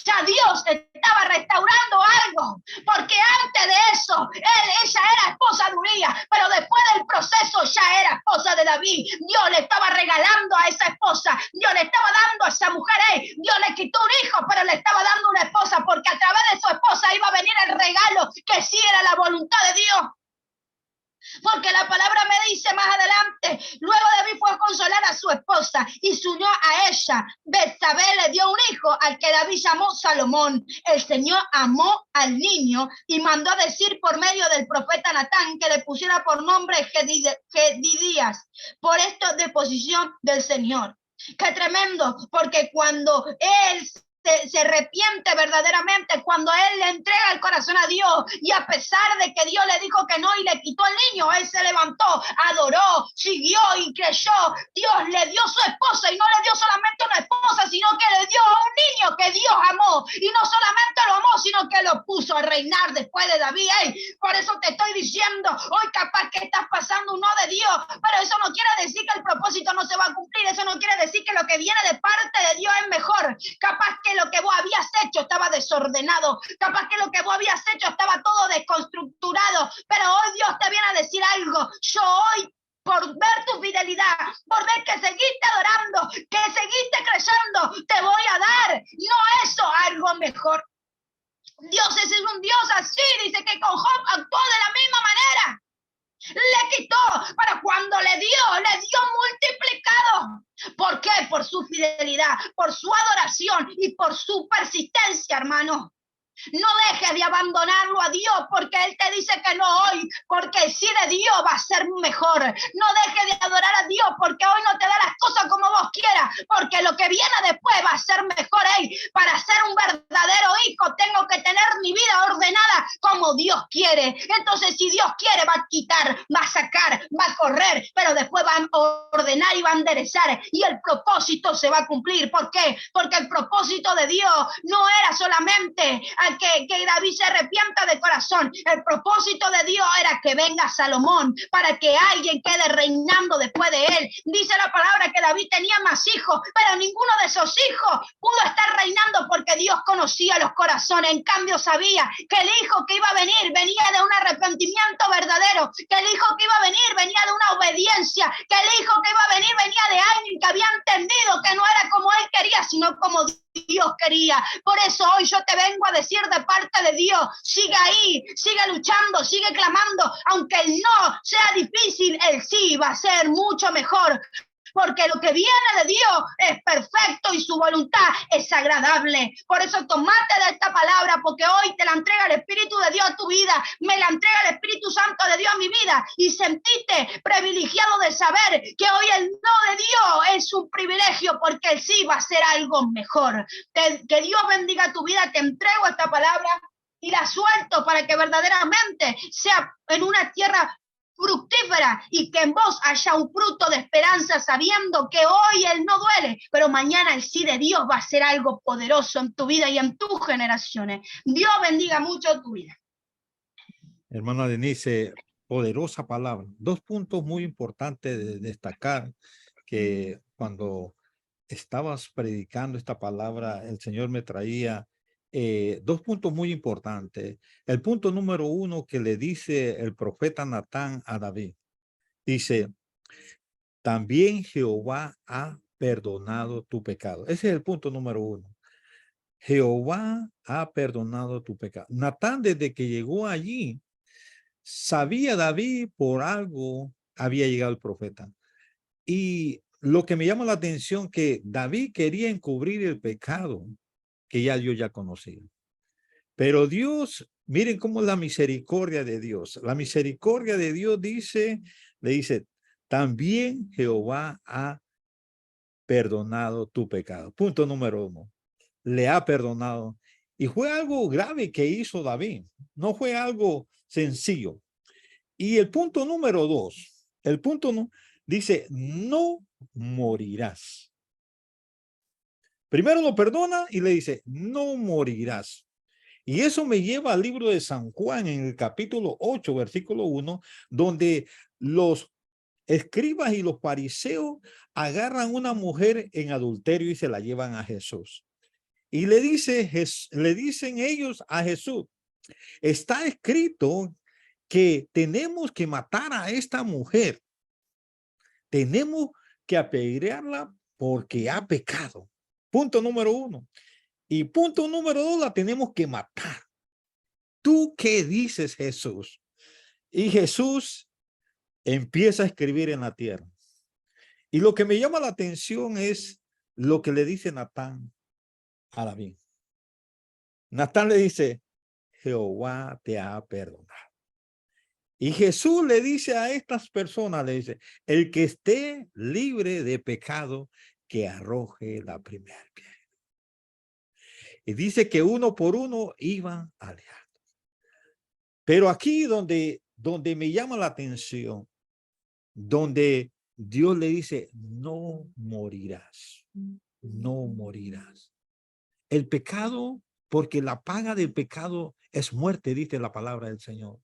Ya Dios estaba restaurando algo, porque antes de eso, ella era esposa de Urías, pero después del proceso ya era esposa de David. Dios le estaba regalando a esa esposa, Dios le estaba dando a esa mujer, Dios le quitó un hijo, pero le estaba dando una esposa, porque a través de su esposa iba a venir el regalo, que sí era la voluntad de Dios. Porque la palabra me dice más adelante, luego David fue a consolar a su esposa y se unió a ella. Betsabé le dio un hijo al que David llamó Salomón. El Señor amó al niño y mandó a decir por medio del profeta Natán que le pusiera por nombre Jedidías, por esto de posición del Señor. Qué tremendo, porque cuando él se arrepiente verdaderamente, cuando él le entrega el corazón a Dios, y a pesar de que Dios le dijo que no y le quitó el niño, él se levantó, adoró, siguió y creyó. Dios le dio su esposa, y no le dio solamente una esposa, sino que le dio a un niño que Dios amó, y no solamente lo amó, sino que lo puso a reinar después de David. Por eso te estoy diciendo, hoy capaz que estás pasando un no de Dios, pero eso no quiere decir que el propósito no se va a cumplir, eso no quiere decir que lo que viene de parte de Dios es mejor. Capaz que lo que vos habías hecho estaba desordenado, capaz que lo que vos habías hecho estaba todo desconstructurado, pero hoy Dios te viene a decir algo. Yo hoy, por ver tu fidelidad, por ver que seguiste adorando, que seguiste creyendo, te voy a dar, no eso, algo mejor. Dios es un Dios así, dice que con Job actuó de la misma manera. Le quitó, pero cuando le dio multiplicado. ¿Por qué? Por su fidelidad, por su adoración y por su persistencia, hermano. No dejes de abandonarlo a Dios porque Él te dice que no hoy, porque el sí de Dios va a ser mejor. No dejes de adorar a Dios porque hoy no te da las cosas como vos quieras, porque lo que viene después va a ser mejor. Para ser un verdadero hijo tengo que tener mi vida ordenada como Dios quiere. Entonces, si Dios quiere, va a quitar, va a sacar, va a correr, pero después va a ordenar y va a enderezar, y el propósito se va a cumplir. ¿Por qué? Porque el propósito de Dios no era solamente que David se arrepienta de corazón. El propósito de Dios era que venga Salomón, para que alguien quede reinando después de él. Dice la palabra que David tenía más hijos, pero ninguno de esos hijos pudo estar reinando porque Dios conocía los corazones. En cambio, sabía que el hijo que iba a venir venía de un arrepentimiento verdadero, que el hijo que iba a venir venía de una obediencia, que el hijo que iba a venir venía de alguien que había entendido que no era como él quería, sino como Dios quería. Por eso hoy yo te vengo a decir de parte de Dios, sigue ahí, sigue luchando, sigue clamando, aunque el no sea difícil, el sí va a ser mucho mejor. Porque lo que viene de Dios es perfecto y su voluntad es agradable. Por eso tomate de esta palabra, porque hoy te la entrega el Espíritu de Dios a tu vida, me la entrega el Espíritu Santo de Dios a mi vida, y sentiste privilegiado de saber que hoy el no de Dios es un privilegio, porque el sí va a ser algo mejor. Que Dios bendiga tu vida. Te entrego esta palabra y la suelto para que verdaderamente sea en una tierra fructífera y que en vos haya un fruto de esperanza, sabiendo que hoy Él no duele, pero mañana el sí de Dios va a ser algo poderoso en tu vida y en tus generaciones. Dios bendiga mucho tu vida. Hermana Denise, poderosa palabra. Dos puntos muy importantes de destacar, que cuando estabas predicando esta palabra, el Señor me traía dos puntos muy importantes. El punto número uno que le dice el profeta Natán a David, dice, también Jehová ha perdonado tu pecado. Ese es el punto número uno. Jehová ha perdonado tu pecado. Natán, desde que llegó allí, sabía David por algo había llegado el profeta. Y lo que me llama la atención que David quería encubrir el pecado que ya Dios ya conocía. Pero Dios, miren cómo es la misericordia de Dios. La misericordia de Dios le dice, también Jehová ha perdonado tu pecado. Punto número uno. Le ha perdonado. Y fue algo grave que hizo David. No fue algo sencillo. Y el punto número dos, el punto no, dice, no morirás. Primero lo perdona y le dice, no morirás. Y eso me lleva al libro de San Juan en el capítulo 8, versículo 1, donde los escribas y los fariseos agarran una mujer en adulterio y se la llevan a Jesús. Y le dicen ellos a Jesús, está escrito que tenemos que matar a esta mujer. Tenemos que apedrearla porque ha pecado. Punto número uno. Y punto número dos, la tenemos que matar. ¿Tú qué dices, Jesús? Y Jesús empieza a escribir en la tierra. Y lo que me llama la atención es lo que le dice Natán a David. Natán le dice, Jehová te ha perdonado. Y Jesús le dice a estas personas, le dice, el que esté libre de pecado, que arroje la primera piedra. Y dice que uno por uno iban alejando. Pero aquí donde me llama la atención, donde Dios le dice, no morirás, no morirás. El pecado, porque la paga del pecado es muerte, dice la palabra del Señor.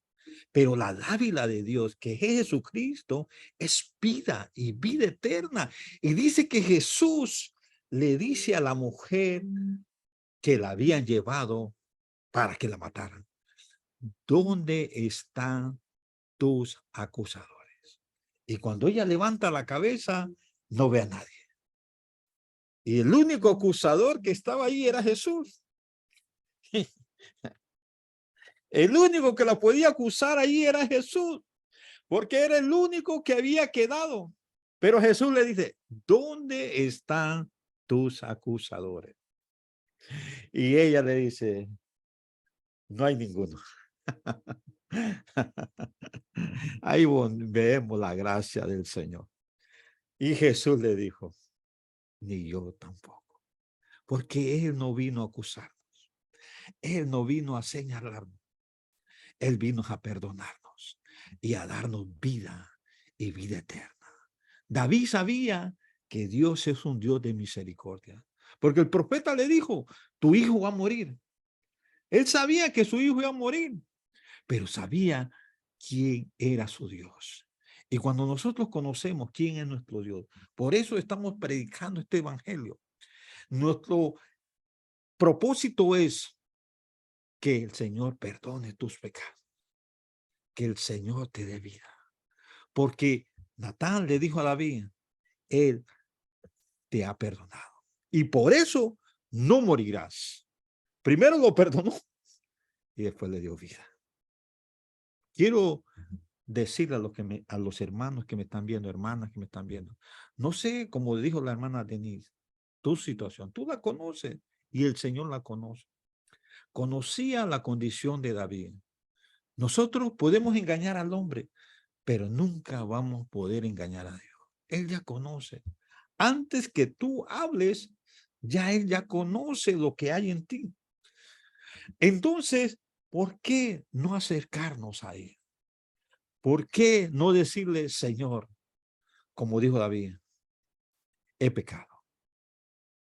Pero la dádiva de Dios, que es Jesucristo, es vida y vida eterna. Y dice que Jesús le dice a la mujer que la habían llevado para que la mataran, ¿dónde están tus acusadores? Y cuando ella levanta la cabeza, no ve a nadie. Y el único acusador que estaba ahí era Jesús. El único que la podía acusar ahí era Jesús, porque era el único que había quedado. Pero Jesús le dice, ¿dónde están tus acusadores? Y ella le dice, no hay ninguno. Ahí vemos la gracia del Señor. Y Jesús le dijo, ni yo tampoco, porque Él no vino a acusarnos. Él no vino a señalarnos. Él vino a perdonarnos y a darnos vida y vida eterna. David sabía que Dios es un Dios de misericordia, porque el profeta le dijo, tu hijo va a morir. Él sabía que su hijo iba a morir, pero sabía quién era su Dios. Y cuando nosotros conocemos quién es nuestro Dios, por eso estamos predicando este evangelio. Nuestro propósito es que el Señor perdone tus pecados, que el Señor te dé vida. Porque Natán le dijo a David, Él te ha perdonado. Y por eso no morirás. Primero lo perdonó y después le dio vida. Quiero decirle a los hermanos que me están viendo, hermanas que me están viendo, no sé, como dijo la hermana Denise, tu situación, tú la conoces y el Señor la conoce. Conocía la condición de David. Nosotros podemos engañar al hombre, pero nunca vamos a poder engañar a Dios. Él ya conoce. Antes que tú hables, ya Él ya conoce lo que hay en ti. Entonces, ¿por qué no acercarnos a Él? ¿Por qué no decirle, Señor, como dijo David, he pecado?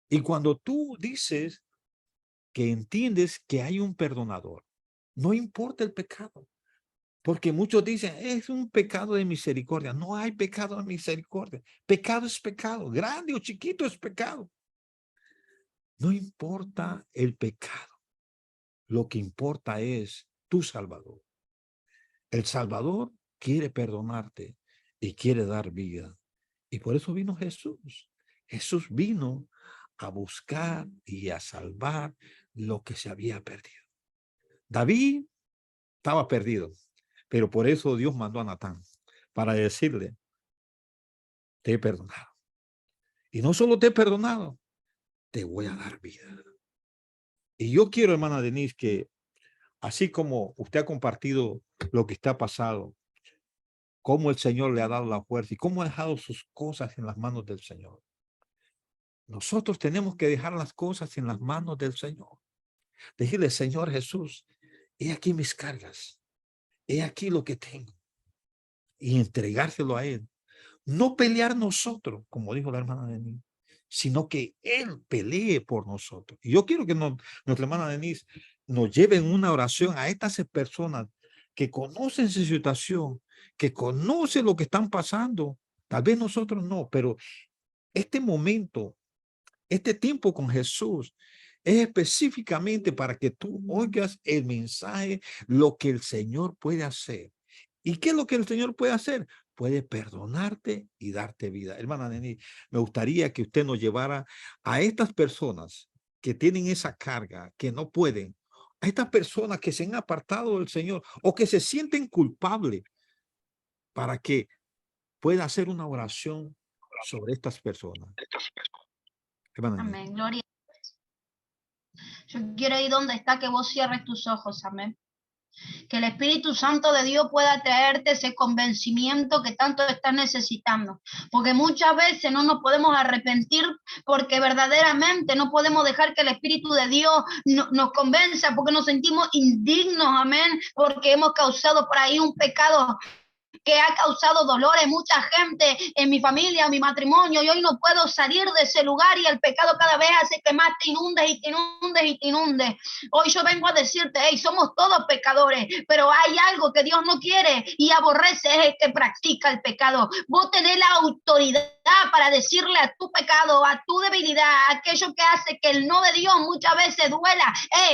Y cuando tú dices que entiendes que hay un perdonador, no importa el pecado, porque muchos dicen, es un pecado de misericordia. No hay pecado de misericordia. Pecado es pecado, grande o chiquito es pecado. No importa el pecado, lo que importa es tu Salvador. El Salvador quiere perdonarte y quiere dar vida. Y por eso vino Jesús. Jesús vino a buscar y a salvar lo que se había perdido. David estaba perdido, pero por eso Dios mandó a Natán para decirle, te he perdonado. Y no solo te he perdonado, te voy a dar vida. Y yo quiero, hermana Denise, que así como usted ha compartido lo que está pasado, cómo el Señor le ha dado la fuerza y cómo ha dejado sus cosas en las manos del Señor. Nosotros tenemos que dejar las cosas en las manos del Señor. Decirle, Señor Jesús, he aquí mis cargas, he aquí lo que tengo, y entregárselo a Él. No pelear nosotros, como dijo la hermana Denise, sino que Él pelee por nosotros. Y yo quiero que nuestra hermana Denise nos lleve en una oración a estas personas que conocen su situación, que conocen lo que están pasando. Tal vez nosotros no, pero este momento, este tiempo con Jesús es específicamente para que tú oigas el mensaje, lo que el Señor puede hacer. ¿Y qué es lo que el Señor puede hacer? Puede perdonarte y darte vida. Hermana Neni, me gustaría que usted nos llevara a estas personas que tienen esa carga, que no pueden, a estas personas que se han apartado del Señor o que se sienten culpables, para que pueda hacer una oración sobre estas personas. Hermana Neni. Amén, gloria. Yo quiero ir donde está, que vos cierres tus ojos, amén. Que el Espíritu Santo de Dios pueda traerte ese convencimiento que tanto estás necesitando. Porque muchas veces no nos podemos arrepentir porque verdaderamente no podemos dejar que el Espíritu de Dios nos convenza, porque nos sentimos indignos, amén, porque hemos causado por ahí un pecado que ha causado dolor en mucha gente, en mi familia, en mi matrimonio, y hoy no puedo salir de ese lugar y el pecado cada vez hace que más te inundes y te inundes y te inundes. Hoy yo vengo a decirte, hey, somos todos pecadores, pero hay algo que Dios no quiere y aborrece, es el que practica el pecado. Vos tenés la autoridad para decirle a tu pecado, a tu debilidad, a aquello que hace que el no de Dios muchas veces duela,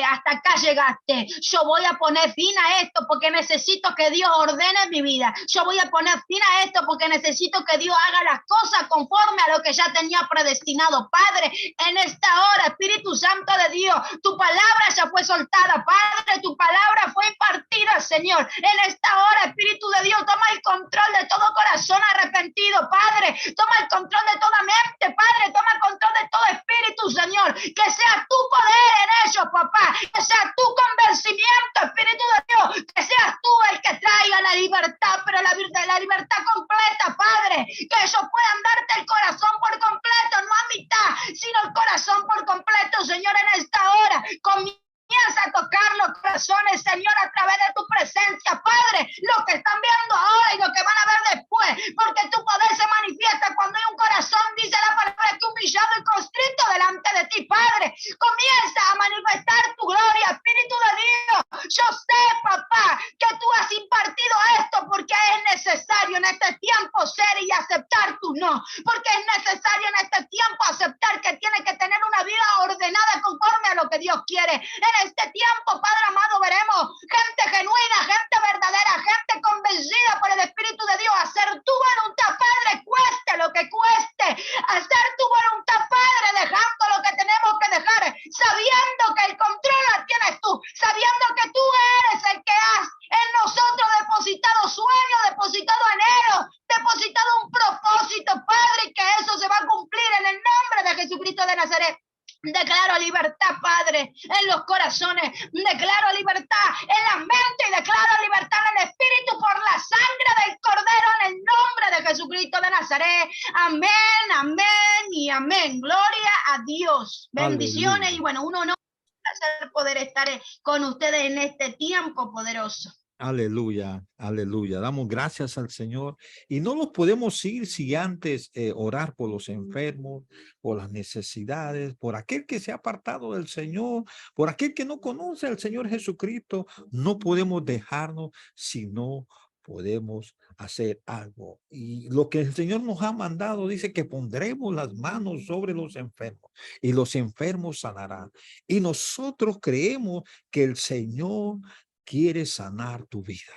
hasta acá llegaste, yo voy a poner fin a esto porque necesito que Dios ordene mi vida. Yo voy a poner fin a esto porque necesito que Dios haga las cosas conforme a lo que ya tenía predestinado. Padre, en esta hora, Espíritu Santo de Dios, tu palabra ya fue soltada. Padre, tu palabra fue impartida, Señor. En esta hora, Espíritu de Dios, toma el control de todo corazón arrepentido. Padre, toma el control de toda mente. Padre, toma el control de todo espíritu, Señor. Que sea tu poder en ellos, papá. Que sea tu convencimiento, Espíritu de Dios. Que seas tú el que traiga la libertad, pero la libertad completa, Padre, que ellos puedan darte el corazón por completo, no a mitad, sino el corazón por completo, Señor, en esta hora. Comienza a tocar los corazones, Señor, a través de tu presencia, Padre, lo que están viendo ahora y lo que van a ver después, porque tu poder se manifiesta cuando hay un corazón, dice la palabra, que humillado y constrito delante de ti, Padre. Comienza a manifestar tu gloria, Espíritu de Dios. Yo sé, papá, que tú has impartido esto porque es necesario en este tiempo ser y aceptar tu no, porque es necesario en este tiempo aceptar que tiene que tener una vida ordenada conforme a lo que Dios quiere. En este tiempo, Padre amado, veremos gente genuina, gente verdadera, gente convencida por el Espíritu de Dios, hacer tu voluntad, Padre, cueste lo que cueste, hacer tu voluntad, Padre, dejando lo que tenemos que dejar, sabiendo que el control lo tienes tú, sabiendo que tú eres el que has en nosotros depositado sueño, depositado anhelo, depositado un propósito, Padre, y que eso se va a cumplir en el nombre de Jesucristo de Nazaret. Declaro libertad, Padre, en los corazones. Declaro libertad en la mente y declaro libertad en el espíritu por la sangre del Cordero en el nombre de Jesucristo de Nazaret. Amén, amén y amén. Gloria a Dios. Bendiciones. Aleluya. Y bueno, un honor, un placer poder estar con ustedes en este tiempo poderoso. Aleluya, aleluya. Damos gracias al Señor y no los podemos ir si antes orar por los enfermos, por las necesidades, por aquel que se ha apartado del Señor, por aquel que no conoce al Señor Jesucristo. No podemos dejarnos si no podemos hacer algo. Y lo que el Señor nos ha mandado dice que pondremos las manos sobre los enfermos y los enfermos sanarán. Y nosotros creemos que el Señor quiere sanar tu vida.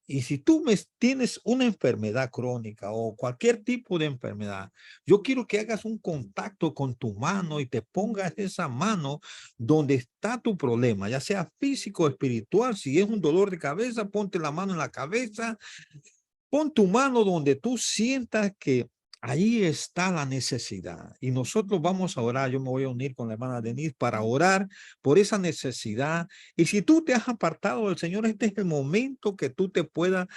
Y si tú tienes una enfermedad crónica o cualquier tipo de enfermedad, yo quiero que hagas un contacto con tu mano y te pongas esa mano donde está tu problema, ya sea físico o espiritual. Si es un dolor de cabeza, ponte la mano en la cabeza. Pon tu mano donde tú sientas que ahí está la necesidad. Y nosotros vamos a orar. Yo me voy a unir con la hermana Denise para orar por esa necesidad. Y si tú te has apartado del Señor, este es el momento que tú te puedas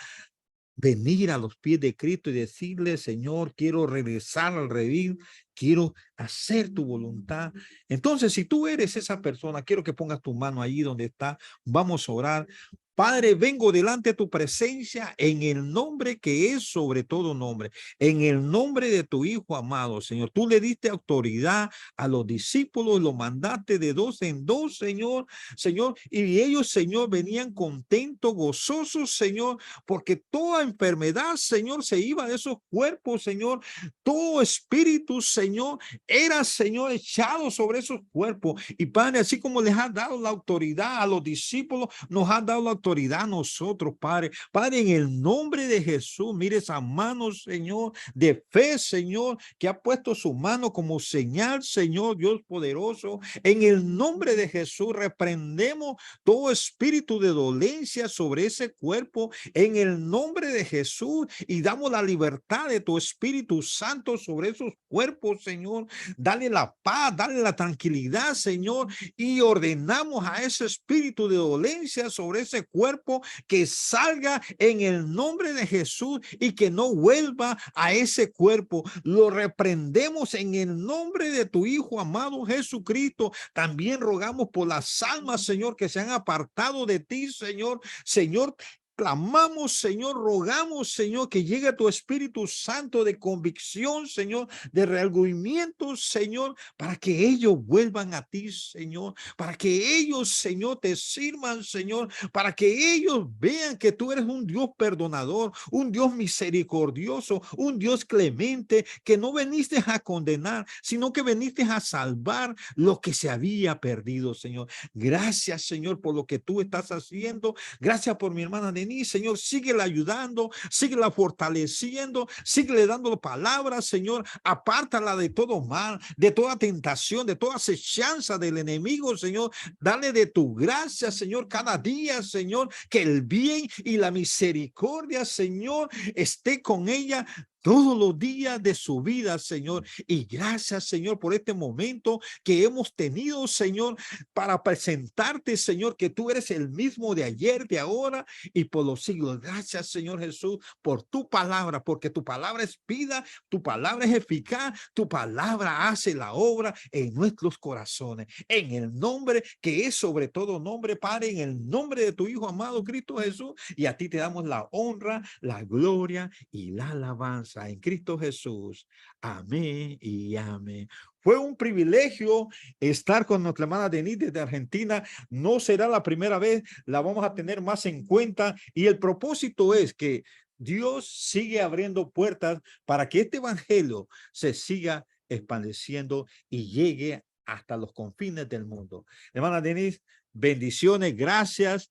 venir a los pies de Cristo y decirle: Señor, quiero regresar al redil, quiero hacer tu voluntad. Entonces, si tú eres esa persona, quiero que pongas tu mano allí donde está. Vamos a orar. Padre, vengo delante de tu presencia en el nombre que es sobre todo nombre, en el nombre de tu Hijo amado, Señor. Tú le diste autoridad a los discípulos, lo mandaste de dos en dos, Señor, Señor, y ellos, Señor, venían contentos, gozosos, Señor, porque toda enfermedad, Señor, se iba de esos cuerpos, Señor. Todo espíritu, Señor, era, Señor, echado sobre esos cuerpos. Y Padre, así como les has dado la autoridad a los discípulos, nos has dado la autoridad a nosotros, Padre. Padre, en el nombre de Jesús, mire esa mano, Señor, de fe, Señor, que ha puesto su mano como señal, Señor, Dios poderoso. En el nombre de Jesús, reprendemos todo espíritu de dolencia sobre ese cuerpo, en el nombre de Jesús, y damos la libertad de tu Espíritu Santo sobre esos cuerpos, Señor. Dale la paz, dale la tranquilidad, Señor, y ordenamos a ese espíritu de dolencia sobre ese cuerpo que salga en el nombre de Jesús y que no vuelva a ese cuerpo. Lo reprendemos en el nombre de tu Hijo amado Jesucristo. También rogamos por las almas, Señor, que se han apartado de ti, Señor. Señor, clamamos, Señor, rogamos, Señor, que llegue tu Espíritu Santo de convicción, Señor, de reargüimiento, Señor, para que ellos vuelvan a ti, Señor, para que ellos, Señor, te sirvan, Señor, para que ellos vean que tú eres un Dios perdonador, un Dios misericordioso, un Dios clemente, que no veniste a condenar, sino que veniste a salvar lo que se había perdido, Señor. Gracias, Señor, por lo que tú estás haciendo. Gracias por mi hermana Denise, Señor. Síguela ayudando, síguela fortaleciendo, síguele dando palabras, Señor. Apártala de todo mal, de toda tentación, de toda acechanza del enemigo, Señor. Dale de tu gracia, Señor, cada día, Señor, que el bien y la misericordia, Señor, esté con ella todos los días de su vida, Señor. Y gracias, Señor, por este momento que hemos tenido, Señor, para presentarte, Señor, que tú eres el mismo de ayer, de ahora y por los siglos. Gracias, Señor Jesús, por tu palabra, porque tu palabra es vida, tu palabra es eficaz, tu palabra hace la obra en nuestros corazones. En el nombre que es sobre todo nombre, Padre, en el nombre de tu Hijo amado Cristo Jesús, y a ti te damos la honra, la gloria y la alabanza en Cristo Jesús. Amén y amén. Fue un privilegio estar con nuestra hermana Denise desde Argentina. No será la primera vez, la vamos a tener más en cuenta, y el propósito es que Dios sigue abriendo puertas para que este evangelio se siga expandiendo y llegue hasta los confines del mundo. Hermana Denise, bendiciones, gracias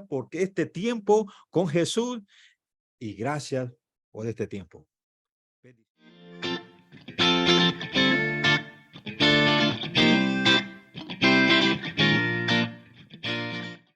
por este tiempo con Jesús y gracias por este tiempo.